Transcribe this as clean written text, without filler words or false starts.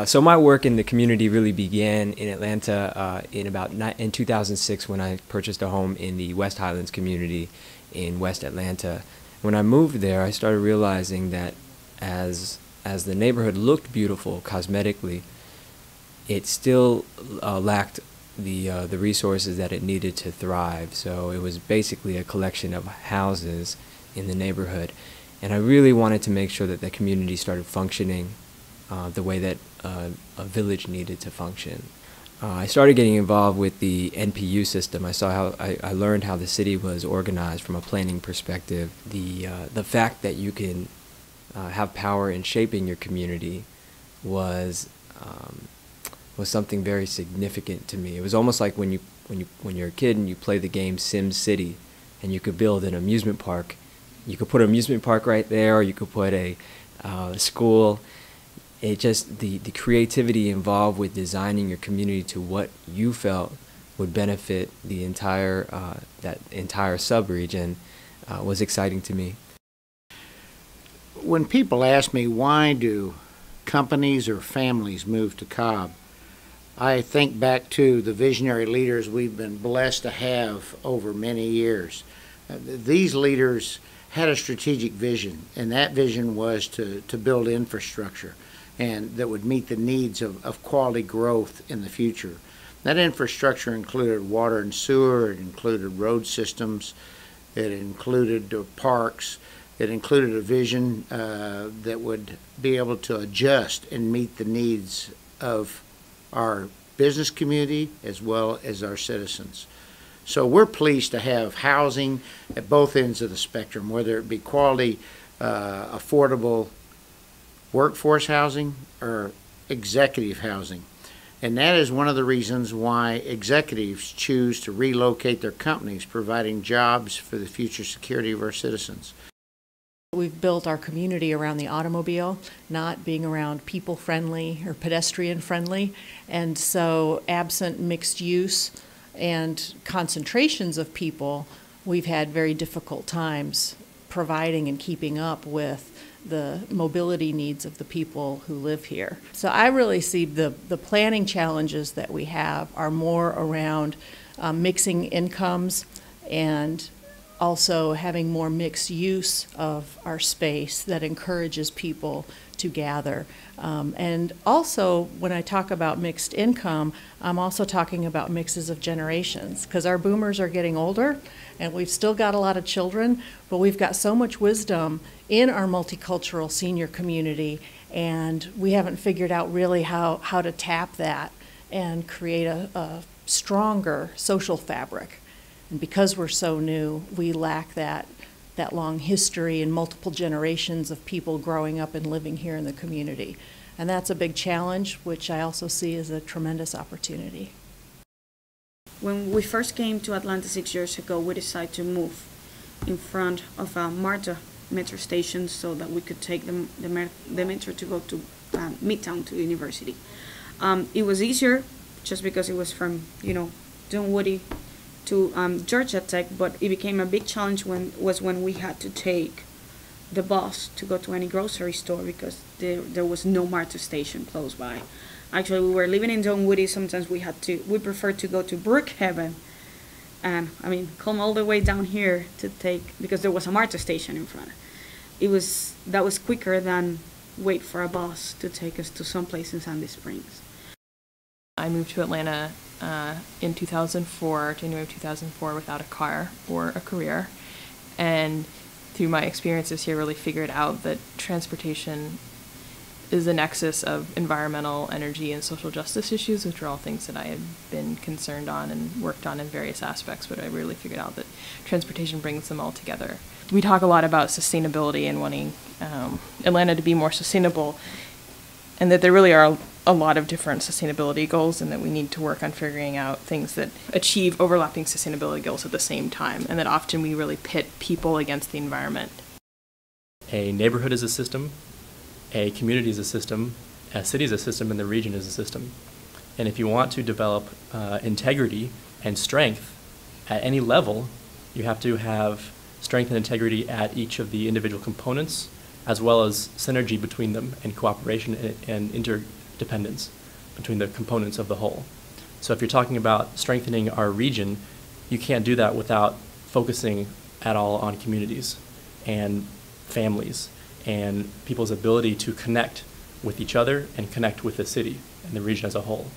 So my work in the community really began in Atlanta in 2006 when I purchased a home in the West Highlands community in West Atlanta. When I moved there, I started realizing that as the neighborhood looked beautiful cosmetically, it still lacked the resources that it needed to thrive. So it was basically a collection of houses in the neighborhood, and I really wanted to make sure that the community started functioning the way that a village needed to function. I started getting involved with the NPU system. I learned how the city was organized from a planning perspective. The fact that you can have power in shaping your community was something very significant to me. It was almost like when you're a kid and you play the game Sim City, and you could build an amusement park. You could put an amusement park right there, or you could put a school. It just the creativity involved with designing your community to what you felt would benefit the entire that entire subregion was exciting to me. When people ask me why do companies or families move to Cobb, I think back to the visionary leaders we've been blessed to have over many years. These leaders had a strategic vision, and that vision was to build infrastructure and that would meet the needs of quality growth in the future. That infrastructure included water and sewer, it included road systems, it included parks, it included a vision that would be able to adjust and meet the needs of our business community as well as our citizens. So we're pleased to have housing at both ends of the spectrum, whether it be quality, affordable workforce housing or executive housing. And that is one of the reasons why executives choose to relocate their companies, providing jobs for the future security of our citizens. We've built our community around the automobile, not being around people-friendly or pedestrian-friendly. And so absent mixed use and concentrations of people, we've had very difficult times providing and keeping up with the mobility needs of the people who live here. So I really see the planning challenges that we have are more around mixing incomes and also having more mixed use of our space that encourages people to gather. And also, when I talk about mixed income, I'm also talking about mixes of generations, because our boomers are getting older, and we've still got a lot of children, but we've got so much wisdom in our multicultural senior community, and we haven't figured out really how to tap that and create a stronger social fabric. And because we're so new, we lack that long history and multiple generations of people growing up and living here in the community. And that's a big challenge, which I also see as a tremendous opportunity. When we first came to Atlanta 6 years ago, we decided to move in front of MARTA metro station so that we could take the metro to go to Midtown to the university. It was easier just because it was from, Dunwoody to Georgia Tech, but it became a big challenge when we had to take the bus to go to any grocery store because there was no MARTA station close by. Actually, we were living in Dunwoody. Sometimes we preferred to go to Brookhaven, and come all the way down here to take, because there was a MARTA station in front. That was quicker than wait for a bus to take us to someplace in Sandy Springs. I moved to Atlanta in 2004, January of 2004, without a car or a career. And through my experiences here, really figured out that transportation is the nexus of environmental, energy, and social justice issues, which are all things that I had been concerned on and worked on in various aspects, but I really figured out that transportation brings them all together. We talk a lot about sustainability and wanting Atlanta to be more sustainable, and that there really are a lot of different sustainability goals, and that we need to work on figuring out things that achieve overlapping sustainability goals at the same time, and that often we really pit people against the environment. A neighborhood is a system, a community is a system, a city is a system, and the region is a system. And if you want to develop integrity and strength at any level, you have to have strength and integrity at each of the individual components, as well as synergy between them and cooperation and interdependence between the components of the whole. So if you're talking about strengthening our region, you can't do that without focusing at all on communities and families and people's ability to connect with each other and connect with the city and the region as a whole.